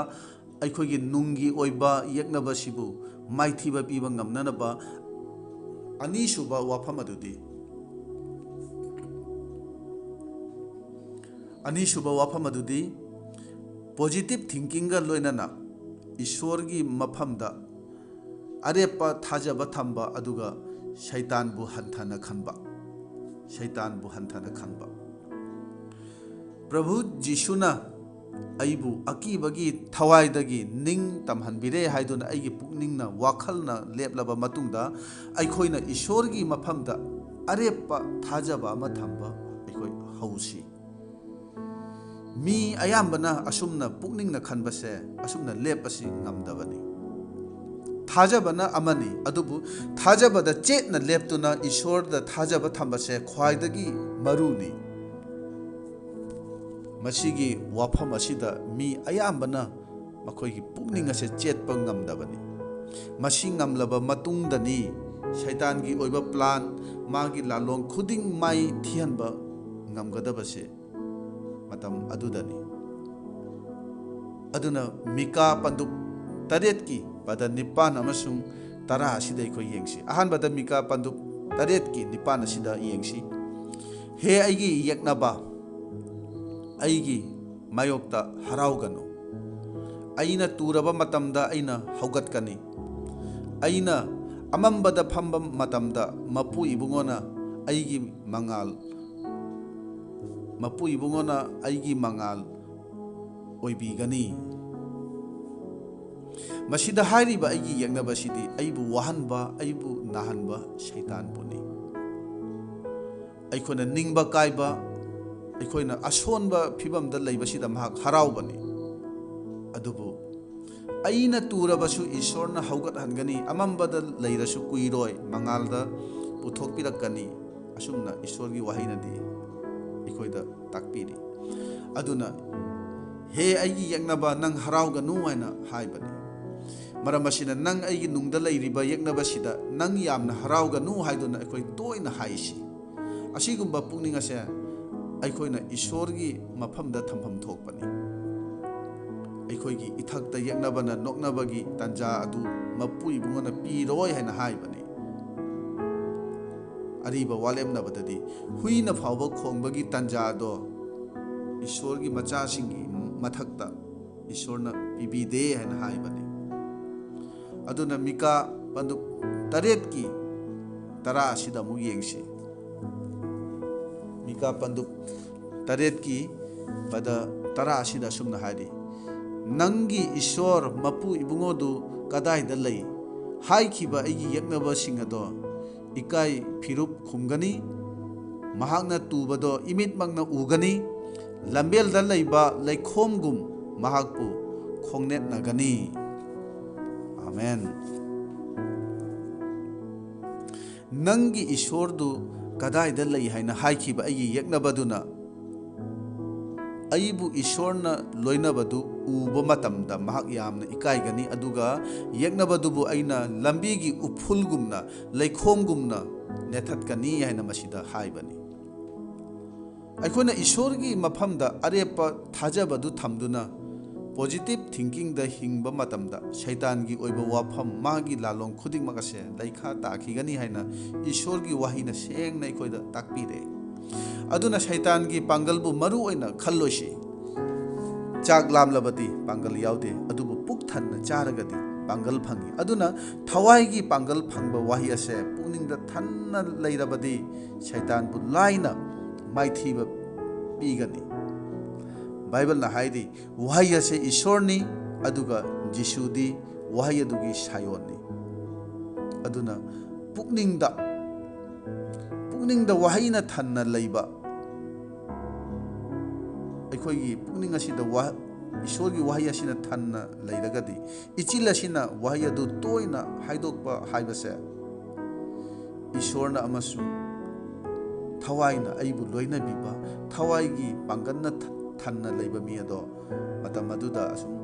ꯑꯩꯈꯣꯏꯒꯤ ꯅꯨꯡꯒꯤ ꯑꯣꯏꯕ ꯌꯦꯛꯅꯕꯁꯤꯕꯨ ꯃꯥꯏꯊꯤꯕ ꯄꯤꯕ ꯉꯝꯅꯅꯕ ꯑꯅꯤꯁꯨꯕ ꯋꯥꯐꯝ ꯑꯗꯨꯗꯤ ꯄꯣꯖꯤꯇꯤꯚ ꯊꯤꯡꯀꯤꯡꯒ ꯂꯣꯏꯅꯅ ꯏꯁꯣꯔꯒꯤ ꯃꯐꯝꯗ ꯑꯔꯦꯞꯄ ꯊꯥꯖꯕ ꯊꯝꯕ, ꯑꯗꯨꯒ ꯁꯩꯇꯥꯟꯕꯨ ꯍꯟꯊꯅ ꯈꯟꯕ꯫ ꯄ꯭ꯔꯚꯨ ꯖꯤꯁꯨꯅ ꯑꯩꯕꯨ ꯑꯀꯤꯕꯒꯤ ꯊꯋꯥꯏꯗꯒꯤ ꯅꯤꯡꯇꯝꯍꯟꯕꯤꯔꯦ ꯍꯥꯏꯗꯨꯅ ꯑꯩꯒꯤ ꯄꯨꯛꯅꯤꯡꯅ ꯋꯥꯈꯜꯅ ꯂꯦꯞꯂꯕ ꯃꯇꯨꯡꯗ ꯑꯩꯈꯣꯏꯅ ꯏꯁꯣꯔꯒꯤ ꯃꯐꯝꯗ ꯑꯔꯦꯞꯄ ꯊꯥꯖꯕ ꯑꯃ ꯊꯝꯕ ꯑꯩꯈꯣই ꯍꯧꯁꯤ꯫ ꯃꯤ ꯑꯌꯥꯝꯕꯅ ꯑꯁꯨꯝꯅ ꯄꯨꯛꯅꯤꯡꯅ ꯈꯟꯕꯁꯦ, ꯑꯁꯨꯝꯅ ꯂꯦꯞꯄꯁꯤ ꯉꯝꯗꯕꯅꯤ꯫ ꯊꯥꯖꯕꯅ ꯑꯃꯅꯤ, ꯑꯗꯨꯕꯨ ꯊꯥꯖꯕꯗ ꯆꯦꯠꯅ ꯂꯦꯞꯇꯨꯅ ꯏꯁꯣꯔꯗ ꯊꯥꯖꯕ ꯊꯝꯕꯁꯦ ꯈ꯭ꯋꯥꯏꯗꯒꯤ ꯃꯔꯨꯅꯤ꯫ ꯃꯁꯤꯒꯤ ꯋꯥꯐꯝ ꯑꯁꯤꯗ ꯃꯤ ꯑꯌꯥꯝꯕꯅ ꯃꯈꯣꯏꯒꯤ ꯄꯨꯛꯅꯤꯡ ꯑꯁꯦ ꯆꯦꯠꯄ ꯉꯝꯗꯕꯅꯤ꯫ ꯃꯁꯤ ꯉꯝꯂꯕ ꯃꯇꯨꯡꯗꯅꯤ ꯁꯩꯇꯥꯟꯒꯤ ꯑꯣꯏꯕ ꯄ꯭ꯂꯥꯟ, ꯃꯥꯒꯤ ꯂꯥꯜꯂꯣꯡ ꯈꯨꯗꯤꯡ ꯃꯥꯏ ꯊꯤꯍꯟꯕ ꯉꯝꯒꯗꯕꯁꯦ ꯃꯇꯝ ꯑꯗꯨꯗꯅꯤ꯫ ꯑꯗꯨꯅ ꯃꯤꯀꯥ ꯄꯟꯗꯨꯞ 8:9 ꯑꯃꯁꯨꯡ 10 ꯑꯁꯤꯗ ꯑꯩꯈꯣই ꯌꯦꯡꯁꯤ꯫ ꯑꯍꯥꯟꯕꯗ ꯃꯤꯀꯥ ꯄꯟꯗꯨꯞ 8:9 ꯑꯁꯤꯗ ꯌꯦꯡꯁꯤ꯫ ꯍꯦ ꯑꯩꯒꯤ ꯌꯦꯛꯅꯕ, ꯑꯩꯒꯤ ꯃꯥꯌꯣꯛꯇ ꯍꯔꯥꯎꯒꯅꯨ, ꯑꯩꯅ ꯇꯨꯔꯕ ꯃꯇꯝꯗ ꯑꯩꯅ ꯍꯧꯒꯠꯀꯅꯤ, ꯑꯩꯅ ꯑꯃꯝꯕꯗ ꯐꯝꯕ ꯃꯇꯝꯗ ꯃꯄꯨ ꯏꯕꯨꯡꯉꯣꯅ ꯑꯩꯒꯤ ꯃꯉꯥꯜ ꯑꯣꯏꯕꯤꯒꯅꯤ꯫ ꯃꯁꯤꯗ ꯍꯥꯏꯔꯤꯕ ꯑꯩꯒꯤ ꯌꯦꯛꯅꯕꯁꯤꯗꯤ ꯑꯩꯕꯨ ꯋꯥꯍꯟꯕ, ꯑꯩꯕꯨ ꯅꯥꯍꯟꯕ ꯁꯩꯇꯥꯟꯕꯨꯅꯤ꯫ ꯑꯩꯈꯣꯏꯅ ꯅꯤꯡꯕ ꯀꯥꯏꯕ, ꯑꯩꯈꯣꯏꯅ ꯑꯁꯣꯟꯕ ꯐꯤꯕꯝꯗ ꯂꯩꯕꯁꯤꯗ ꯃꯍꯥꯛ ꯍꯔꯥꯎꯕꯅꯤ꯫ ꯑꯗꯨꯕꯨ ꯑꯩꯅ ꯇꯨꯔꯕꯁꯨ ꯏꯁꯣꯔꯅ ꯍꯧꯒꯠꯍꯟꯒꯅꯤ, ꯑꯃꯝꯕꯗ ꯂꯩꯔꯁꯨ ꯀꯨꯏꯔꯣꯏ ꯃꯉꯥꯜꯗ ꯄꯨꯊꯣꯛꯄꯤꯔꯛꯀꯅꯤ꯫ ꯑꯁꯨꯝꯅ ꯏꯁꯣꯔꯒꯤ ꯋꯥꯍꯩꯅꯗꯤ ꯑꯩꯈꯣꯏꯗ ꯇꯥꯛꯄꯤꯔꯤ꯫ ꯑꯗꯨꯅ ꯍꯦ ꯑꯩꯒꯤ ꯌꯦꯛꯅꯕ, ꯅꯪ ꯍꯔꯥꯎꯒꯅꯨ ꯍꯥꯏꯅ ꯍꯥꯏꯕꯅꯤ꯫ ꯃꯔꯝ ꯑꯁꯤꯅ ꯅꯪ ꯑꯩꯒꯤ ꯅꯨꯡꯗ ꯂꯩꯔꯤꯕ ꯌꯦꯛꯅꯕꯁꯤꯗ ꯅꯪ ꯌꯥꯝꯅ ꯍꯔꯥꯎꯒꯅꯨ ꯍꯥꯏꯗꯨꯅ ꯑꯩꯈꯣই ꯇꯣꯏꯅ ꯍꯥꯏꯁꯤ꯫ ꯑꯁꯤꯒꯨꯝꯕ ꯄꯨꯛꯅꯤꯡ ꯑꯁꯦ ꯑꯩꯈꯣꯏꯅ ꯏꯁꯣꯔꯒꯤ ꯃꯐꯝꯗ ꯊꯝꯐꯝ ꯊꯣꯛꯄꯅꯤ ꯑꯩꯈꯣꯏꯒꯤ ꯏꯊꯛꯇ ꯌꯦꯛꯅꯕꯅ ꯅꯣꯛꯅꯕꯒꯤ ꯇꯥꯟꯖꯥ ꯑꯗꯨ ꯃꯄꯨ ꯏꯕꯨꯡꯉꯣꯅ ꯄꯤꯔꯣꯏ ꯍꯥꯏꯅ ꯍꯥꯏꯕꯅꯤ ꯑꯔꯤꯕ ꯋꯥꯂꯦꯝꯅꯕꯗꯗꯤ ꯍꯨꯏꯅ ꯐꯥꯎꯕ ꯈꯣꯡꯕꯒꯤ ꯇꯥꯟꯖꯥꯗꯣ ꯏꯁꯣꯔꯒꯤ ꯃꯆꯥꯁꯤꯡꯒꯤ ꯃꯊꯛꯇ ꯏꯁꯣꯔꯅ ꯄꯤꯕꯤꯗꯦ ꯍꯥꯏꯅ ꯍꯥꯏꯕꯅꯤ ꯑꯗꯨꯅ ꯃꯤꯀꯥ ꯄꯟꯗꯨꯞ 8:10 ꯑꯁꯤꯗ ꯑꯃꯨꯛ ꯌꯦꯡꯁꯤ ꯃꯤꯀꯥ ꯄꯟꯗꯨꯞ 8:10 ꯑꯁꯤꯗ ꯑꯁꯨꯝꯅ ꯍꯥꯏꯔꯤ ꯅꯪꯒꯤ ꯏꯁꯣꯔ ꯃꯄꯨ ꯏꯕꯨꯡꯉꯣꯗꯨ ꯀꯗꯥꯏꯗ ꯂꯩ ꯍꯥꯏꯈꯤꯕ ꯑꯩꯒꯤ ꯌꯦꯛꯅꯕꯁꯤꯡ ꯑꯗꯣ ꯏꯀꯥꯏ ꯐꯤꯔꯨꯞ ꯈꯨꯝꯒꯅꯤ ꯃꯍꯥꯛꯅ ꯇꯨꯕꯗꯣ ꯏꯃꯤꯠꯃꯛꯅ ꯎꯒꯅꯤ ꯂꯝꯕꯦꯜꯗ ꯂꯩꯕ ꯂꯩꯈꯣꯝꯒꯨꯝ ꯃꯍꯥꯛꯄꯨ ꯈꯣꯡꯅꯦꯠꯅꯒꯅꯤ 아멘 ꯅꯪꯒꯤ ꯏꯁꯣꯔꯗꯨ ꯀꯗꯥꯏꯗ ꯂꯩ ꯍꯥꯏꯅ ꯍꯥꯏꯈꯤꯕ ꯑꯩꯒꯤ ꯌꯦꯛꯅꯕꯗꯨꯅ ꯑꯩꯕꯨ ꯏꯁꯣꯔꯅ ꯂꯣꯏꯅꯕꯗꯨ ꯎꯕ ꯃꯇꯝꯗ ꯃꯍꯥꯛ ꯌꯥꯝꯅ ꯏꯀꯥꯏꯒꯅꯤ ꯑꯗꯨꯒ ꯌꯦꯛꯅꯕꯗꯨꯕꯨ ꯑꯩꯅ ꯂꯝꯕꯤꯒꯤ ꯎꯐꯨꯜꯒꯨꯝꯅ ꯂꯩꯈꯣꯝꯒꯨꯝꯅ ꯅꯦꯠꯊꯠꯀꯅꯤ ꯍꯥꯏꯅ ꯃꯁꯤꯗ ꯍꯥꯏꯕꯅꯤ ꯑꯩꯈꯣꯏꯅ ꯏꯁꯣꯔꯒꯤ ꯃꯐꯝꯗ ꯑꯔꯦꯞꯄ ꯊꯥꯖꯕꯗꯨ ꯊꯝꯗꯨꯅ ꯄꯣꯖꯤꯇꯤꯚ ꯊꯤꯡꯀꯤꯡꯗ ꯍꯤꯡꯕ ꯃꯇꯝꯗ ꯁꯩꯇꯥꯟꯒꯤ ꯑꯣꯏꯕ ꯋꯥꯐꯝ ꯃꯥꯒꯤ ꯂꯥꯂꯣꯡ ꯈꯨꯗꯤꯡꯃꯛ ꯑꯁꯦ ꯂꯩꯈꯥ ꯇꯥꯈꯤꯒꯅꯤ ꯍꯥꯏꯅ ꯏꯁꯣꯔꯒꯤ ꯋꯥꯍꯩꯅ ꯁꯦꯡꯅ ꯑꯩꯈꯣꯏꯗ ꯇꯥꯛꯄꯤꯔꯦ ꯑꯗꯨꯅ ꯁꯩꯇꯥꯟꯒꯤ ꯄꯥꯡꯒꯜꯕꯨ ꯃꯔꯨ ꯑꯣꯏꯅ ꯈꯜꯂꯣꯏꯁꯤ ꯆꯥꯛ ꯂꯥꯝꯂꯕꯗꯤ ꯄꯥꯡꯒꯜ ꯌꯥꯎꯗꯦ ꯑꯗꯨꯕꯨ ꯄꯨꯛ ꯊꯟꯅ ꯆꯥꯔꯒꯗꯤ ꯄꯥꯡꯒꯜ ꯐꯪꯏ ꯑꯗꯨꯅ ꯊꯋꯥꯏꯒꯤ ꯄꯥꯡꯒꯜ ꯐꯪꯕ ꯋꯥꯍꯩ ꯑꯁꯦ ꯄꯨꯛꯅꯤꯡꯗ ꯊꯟꯅ ꯂꯩꯔꯕꯗꯤ ꯁꯩꯇꯥꯟꯕꯨ ꯂꯥꯏꯅ ꯃꯥꯏꯊꯤꯕ ꯄꯤꯒꯅꯤ 바이블ꯅ ꯍꯥꯏꯔꯤ ꯋꯥꯍꯩ ꯑꯁꯦ ꯏꯁꯣꯔꯅꯤ ꯑꯗꯨꯒ ꯖꯤꯁꯨꯗꯤ ꯋꯥꯍꯩ ꯑꯗꯨꯒꯤ ꯁꯥꯌꯣꯟꯅꯤ ꯑꯗꯨꯅ ꯄꯨꯛꯅꯤꯡꯗ ꯋꯥꯍꯩꯅ ꯊꯟꯅ ꯂꯩꯕ ꯑꯩꯈꯣꯏꯒꯤ ꯄꯨꯛꯅꯤꯡ ꯑꯁꯤꯗ ꯏꯁꯣꯔꯒꯤ ꯋꯥꯍꯩ ꯑꯁꯤꯅ ꯊꯟꯅ ꯂꯩꯔꯒꯗꯤ ꯏꯆꯤꯜ ꯑꯁꯤꯅ ꯋꯥꯍꯩ ꯑꯗꯨ ꯇꯣꯏꯅ ꯍꯥꯏꯗꯣꯛꯄ ꯍꯥꯏꯕꯁꯦ ꯏꯁꯣꯔꯅ ꯑꯃꯁꯨꯡ ꯊꯋꯥꯏꯅ ꯑꯩꯕꯨ ꯂꯣꯏꯅꯕꯤꯕ ꯊꯋꯥꯏꯒꯤ ꯄꯥꯡꯒꯜꯅ ꯊꯟꯅ ꯂꯩꯕ ꯃꯤ ꯑꯗꯣ ꯃꯇꯝ ꯑꯗꯨꯗ ꯑꯁꯨꯝ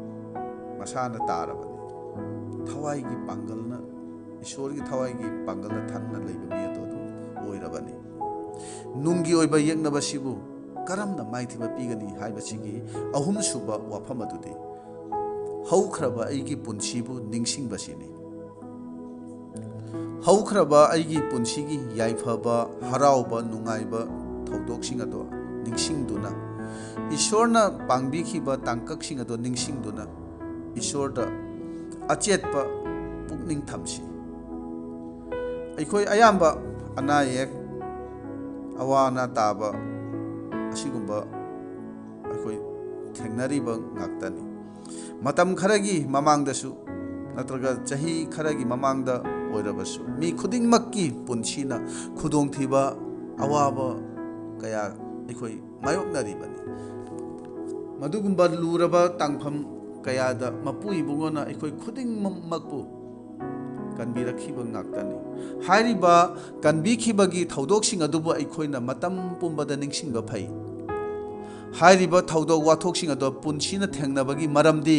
ꯃꯁꯥꯅ ꯇꯥꯔꯕꯅꯤ ꯊꯋꯥꯏꯒꯤ ꯄꯥꯡꯒꯜꯅ ꯏꯁꯣꯔꯒꯤ ꯊꯋꯥꯏꯒꯤ ꯄꯥꯡꯒꯜꯅ ꯊꯟꯅ ꯂꯩꯕ ꯃꯤ ꯑꯗꯣ ꯑꯗꯨꯝ ꯑꯣꯏꯔꯕꯅꯤ ꯅꯨꯡꯒꯤ ꯑꯣꯏꯕ ꯌꯦꯛꯅꯕꯁꯤꯕꯨ ꯀꯔꯝꯅ ꯃꯥꯏꯊꯤꯕ ꯄꯤꯒꯅꯤ ꯍꯥꯏꯕꯁꯤꯒꯤ ꯑꯍꯨꯝꯁꯨꯕ ꯋꯥꯐꯝ ꯑꯗꯨꯗꯤ ꯍꯧꯈ꯭ꯔꯕ ꯑꯩꯒꯤ ꯄꯨꯟꯁꯤꯕꯨ ꯅꯤꯡꯁꯤꯡꯕꯁꯤꯅꯤ ꯍꯧꯈ꯭ꯔꯕ ꯑꯩꯒꯤ ꯄꯨꯟꯁꯤꯒꯤ ꯌꯥꯏꯐꯕ ꯍꯔꯥꯎꯕ ꯅꯨꯡꯉꯥꯏꯕ ꯊꯧꯗꯣꯛꯁꯤꯡ ꯑꯗꯣ ꯅꯤꯡꯁꯤꯡꯗꯨꯅ ꯏꯁꯣꯔꯅ ꯄꯥꯡꯕꯤꯈꯤꯕ ꯇꯥꯡꯀꯛꯁꯤꯡ ꯑꯗꯣ ꯅꯤꯡꯁꯤꯡꯗꯨꯅ ꯏꯁꯣꯔꯗ ꯑꯆꯦꯠꯄ ꯄꯨꯛꯅꯤꯡ ꯊꯝꯁꯤ ꯑꯩꯈꯣꯏ ꯑꯌꯥꯝꯕ ꯑꯅꯥ ꯑꯌꯦꯛ ꯑꯋꯥ ꯑꯅꯥ ꯇꯥꯕ ꯑꯁꯤꯒꯨꯝꯕ ꯑꯩꯈꯣꯏ ꯊꯦꯡꯅꯔꯤꯕ ꯉꯥꯛꯇꯅꯤ ꯃꯇꯝ ꯈꯔꯒꯤ ꯃꯃꯥꯡꯗꯁꯨ ꯅꯠꯇ꯭ꯔꯒ ꯆꯍꯤ ꯈꯔꯒꯤ ꯃꯃꯥꯡꯗ ꯑꯣꯏꯔꯕꯁꯨ ꯃꯤ ꯈꯨꯗꯤꯡꯃꯛꯀꯤ ꯄꯨꯟꯁꯤꯅ ꯈꯨꯗꯣꯡꯊꯤꯕ ꯑꯋꯥꯕ ꯀꯌా ꯑꯩꯈꯣꯏ ꯃꯥꯌꯣꯛꯅꯔꯤꯕꯅꯤ ꯃꯗꯨꯒꯨꯝꯕ ꯂꯨꯔꯕ ꯇꯥꯡꯐꯝ ꯀꯌꯥꯗ ꯃꯄꯨ ꯏꯕꯨꯡꯉꯣꯅ ꯑꯩꯈꯣꯏ ꯈꯨꯗꯤꯡꯃꯛꯄꯨ ꯀꯟꯕꯤꯔꯛꯈꯤꯕ ꯉꯥꯛꯇꯅꯤ ꯍꯥꯏꯔꯤꯕ ꯀꯟꯕꯤꯈꯤꯕꯒꯤ ꯊꯧꯗꯣꯛꯁꯤꯡ ꯑꯗꯨꯕꯨ ꯑꯩꯈꯣꯏꯅ ꯃꯇꯝ ꯄꯨꯝꯕꯗ ꯅꯤꯡꯁꯤꯡꯕ ꯐꯩ ꯍꯥꯏꯔꯤꯕ ꯊꯧꯗꯣꯛ ꯋꯥꯊꯣꯛꯁꯤꯡ ꯑꯗꯣ ꯄꯨꯟꯁꯤꯅ ꯊꯦꯡꯅꯕꯒꯤ ꯃꯔꯝꯗꯤ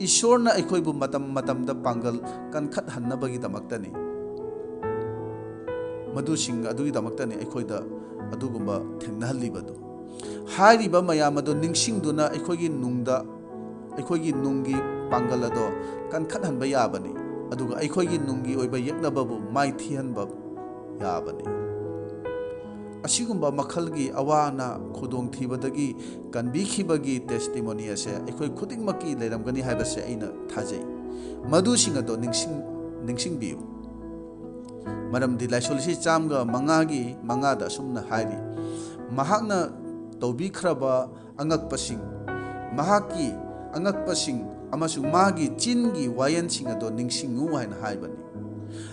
ꯏꯁꯣꯔꯅ ꯑꯩꯈꯣꯏꯕꯨ ꯃꯇꯝꯗ ꯄꯥꯡꯒꯜ ꯀꯟꯈꯠꯍꯟꯅꯕꯒꯤꯗꯃꯛꯇꯅꯤ ꯃꯗꯨꯁꯤꯡ ꯑꯗꯨꯒꯤꯗꯃꯛꯇꯅꯤ ꯑꯩꯈꯣꯏꯗ ꯑꯗꯨꯒꯨꯝꯕ ꯊꯦꯡꯅꯍꯜꯂꯤꯕꯗꯨ ꯍꯥꯏꯔꯤꯕ ꯃꯌꯥꯝ ꯑꯗꯣ ꯅꯤꯡꯁꯤꯡꯗꯨꯅ ꯑꯩꯈꯣꯏꯒꯤ ꯅꯨꯡꯒꯤ ꯄꯥꯡꯒꯜ ꯑꯗꯣ ꯀꯟꯈꯠꯍꯟꯕ ꯌꯥꯕꯅꯤ ꯑꯗꯨꯒ ꯑꯩꯈꯣꯏꯒꯤ ꯅꯨꯡꯒꯤ ꯑꯣꯏꯕ ꯌꯦꯛꯅꯕꯕꯨ ꯃꯥꯏꯊꯤꯍꯟꯕ ꯌꯥꯕꯅꯤ ꯑꯁꯤꯒꯨꯝꯕ ꯃꯈꯜꯒꯤ ꯑꯋꯥ ꯑꯅꯥ ꯈꯨꯗꯣꯡꯊꯤꯕꯗꯒꯤ ꯀꯟꯕꯤꯈꯤꯕꯒꯤ ꯇꯦꯁꯇꯤꯃꯣꯅꯤ ꯑꯁꯦ ꯑꯩꯈꯣꯏ ꯈꯨꯗꯤꯡꯃꯛꯀꯤ ꯂꯩꯔꯝꯒꯅꯤ ꯍꯥꯏꯕꯁꯦ ꯑꯩꯅ ꯊꯥꯖꯩ ꯃꯗꯨꯁꯤꯡ ꯑꯗꯣ ꯅꯤꯡꯁꯤꯡꯕꯤꯌꯨ ꯃꯔꯝꯗꯤ ꯂꯥꯏꯁꯣꯟꯁꯤ 105:5 ꯑꯁꯨꯝꯅ ꯍꯥꯏꯔꯤ ꯃꯍꯥꯛꯅ ꯇꯧꯕꯤꯈ꯭ꯔꯕ ꯑꯉꯛꯄꯁꯤꯡ ꯃꯍꯥꯛꯀꯤ ꯑꯉꯛꯄꯁꯤꯡ ꯑꯃꯁꯨꯡ ꯃꯥꯒꯤ ꯆꯤꯟꯒꯤ ꯋꯥꯌꯦꯜꯁꯤꯡ ꯑꯗꯣ ꯅꯤꯡꯁꯤꯡꯉꯨ ꯍꯥꯏꯅ ꯍꯥꯏꯕꯅꯤ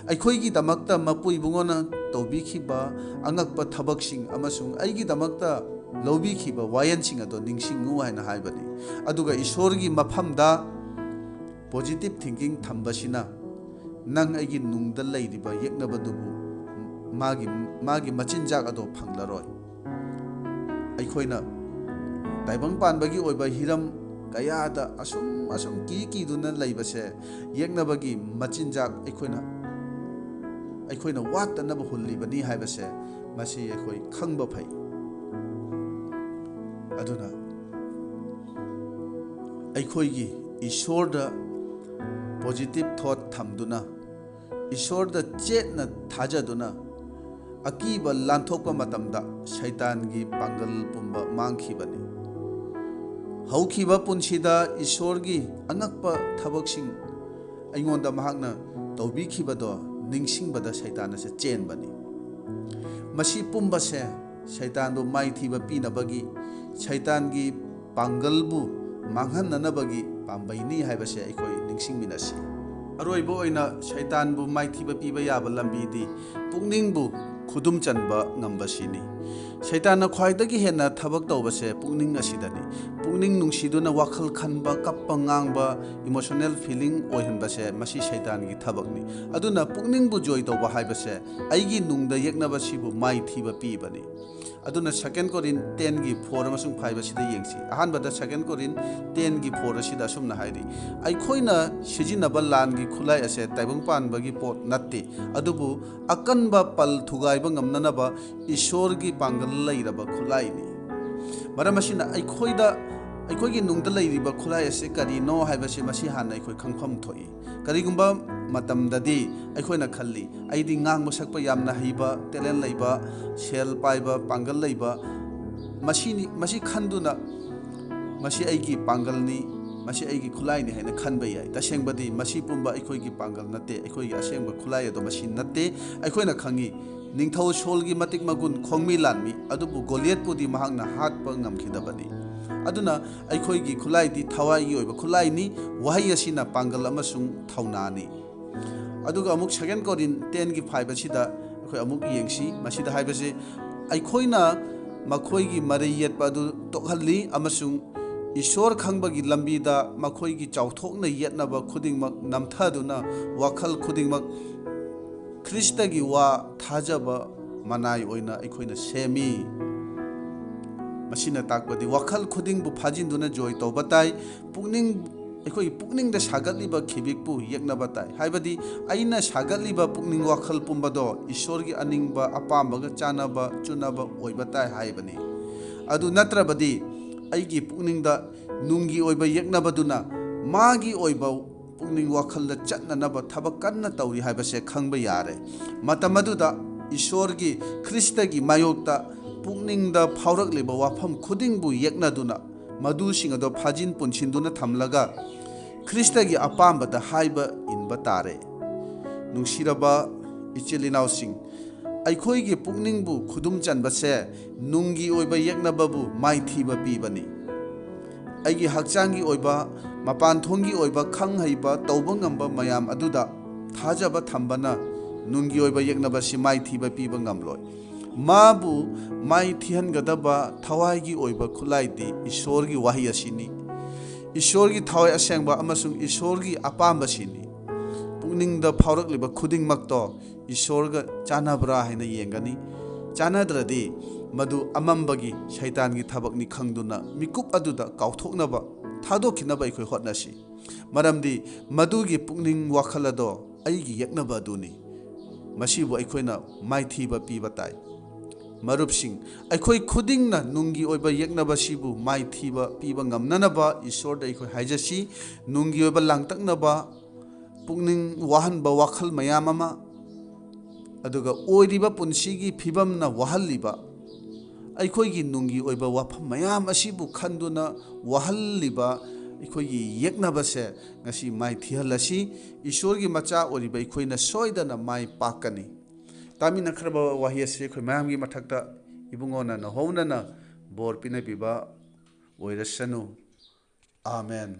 ꯑꯩꯈꯣꯏꯒꯤꯗꯃꯛꯇ ꯃꯄꯨ ꯏꯕꯨꯡꯉꯣꯅ ꯇꯧꯕꯤꯈꯤꯕ ꯑꯉꯛꯄ ꯊꯕꯛꯁꯤꯡ ꯑꯃꯁꯨꯡ ꯑꯩꯒꯤꯗꯃꯛꯇ ꯂꯧꯕꯤꯈꯤꯕ ꯋꯥꯌꯦꯜꯁꯤꯡ ꯑꯗꯣ ꯅꯤꯡꯁꯤꯡꯉꯨ ꯍꯥꯏꯅ ꯍꯥꯏꯕꯅꯤ ꯑꯗꯨꯒ ꯏꯁꯣꯔꯒꯤ ꯃꯐꯝꯗ ꯄꯣꯖꯤꯇꯤꯚ ꯊꯤꯡꯀꯤꯡ ꯊꯝꯕꯁꯤꯅ ꯅꯪ ꯑꯩꯒꯤ ꯅꯨꯡꯗ ꯂꯩꯔꯤꯕ ꯌꯦꯛꯅꯕꯗꯨꯕꯨ ꯃꯥꯒꯤ ꯃꯆꯤꯟꯖꯥꯛ ꯑꯗꯣ ꯐꯪꯂꯔꯣꯏ ꯑꯩꯈꯣꯏꯅ ꯇꯥꯏꯕꯪ ꯄꯥꯟꯕꯒꯤ ꯑꯣꯏꯕ ꯍꯤꯔꯝ ꯀꯌꯥꯗ ꯑꯁꯨꯝ ꯀꯤꯗꯨꯅ ꯂꯩꯕꯁꯦ ꯌꯦꯛꯅꯕꯒꯤ ꯃꯆꯤꯟꯖꯥꯛ ꯑꯩꯈꯣꯏꯅ ꯋꯥꯠꯇꯅꯕ ꯍꯨꯜꯂꯤꯕꯅꯤ ꯍꯥꯏꯕꯁꯦ masi akhoi khangba phai aduna akhoi gi ishor da positive thought thamduna ishor da chetna thajaduna akiba lanthokpa matamda shaitan gi pangal pumba mangkhibani haukiba punsida ishor gi angakpa thabaksing aingonda mahakna tawbikhibado ningsingbada shaitan ase chenbani masi pumba se shaitan do mai thiba pinabagi shaitan gi pangal bu manghananabagi pambaini haibase aikoi ningsingminasi aroibo oina shaitan bu mai thiba piba yaba lambi di pungning bu khudum chanba ngambasini shaitan na khwaidagi hena thabak tawbase pungning asidani pungning nungsiduna wakhal khanba kappa ngangba emotional feeling oihanbase masi shaitan gi thabakni aduna pungning bu joy tawba haibase aigi nungda yeknaba sibu mai thiba pibani aduna second Korin 10 gi 4 amasung 5 asida yengsi ahanbada second Korin 10 gi 4 asida sumna haidi ai khoina sijinaba lan gi khulai ase taibung pan bagi pot natte adubu akanba pal thugai ba ngamnanaba ishor gi pangal lairaba khulai ni maramasina ai khoida ai khoigi nungda lairiba khulai ase kari no haibase masi hanai khoi khangpham thoi karigumba matamdadi aikoina khalli aidi ngang musakpa yamna haiba talent laiba sel paiba pangal laiba masi khanduna masi aigi pangalni masi aigi khulai ni haina khanba yai tasengbadi masi pumba aikoigi pangal nate aikoigi asengba khulai ado masi nate aikoina khangi ningthau solgi matik magun khongmi lanmi adubu goliath pudi mahangna hatpa ngamkhidabani aduna aikoigi khulai di thawai gi oiba khulai ni wahai asina pangal amasung thaunani aduga amuk second Korin 10 gi 5 asida akhoi amuk yengsi masida haibase aikoina makhoi gi mariyat padu tokhalli amasung ishor khangbagi lambida makhoi gi chauthokna yetnaba khudingmak namthaduna wakhal khudingmak krista gi wa thajaba manai oina aikoina semi masina takpadi wakhal khuding bu phajinduna joy tawbatai pungning akhoi pungning da sagatliba khibikpu yeknaba tai haibadi aina sagatliba pungning wakhal pumbado ishor gi aningba apambaga chanaba chunaba oibatai haibani adu natrabadi aigi pungning da nungi oiba yeknabaduna magi oiba pungning wakhal da chatnanaba thabak kanna tawri haibase khangba yare matamaduda ishor gi krista gi mayokta pungning da phaurak leba wafam khuding bu yeknaduna madu singado phajin punsinduna thamlaga krista gi apamba da haiba inba tare nungsiraba ichilinaw sing aikhoi gi pungning bu khudum chanba se nungi oiba yeknaba bu mai thiba pibani aigi hakchangi oiba mapan thongi oiba khang haiba tawba ngamba mayam aduda thajaba thambana nungi oiba yeknaba si mai thiba piba ngamloi mabu mai thihan gadaba thawai gi oiba khulai di ishor gi wahi asini ishor gi thawai asengba amasung ishor gi apamba sini pungning da phaurak liba khuding makto ishor ga chanabra haina yengani chanadradi madu amambagi shaitan gi thabak ni khangduna mikup aduda kauthoknaba thadokhinaba ikhoi hotnasi maramdi madu gi pungning wakhalado aigi yaknaba aduni masibu aikoina mai thiba piba tai marupsing aikoi khudingna nungi oiba yeknaba sibu mai thiba piba ngamnanaba ishor da aikoi haijasi nungi oiba langtaknaba pungning wahanba wakhal mayam ama aduga oiriba punsigi phibamna wahalliba aikoi gi nungi oiba wafam mayam asibu khanduna wahalliba aikoi gi yeknaba se ngasi mai thihalasi ishor gi macha oriba aikoina soidana mai pakani tamina khraba wahiase khoi mayam gi mathakta ibungona na hounana bor pina biba oirasanu amen.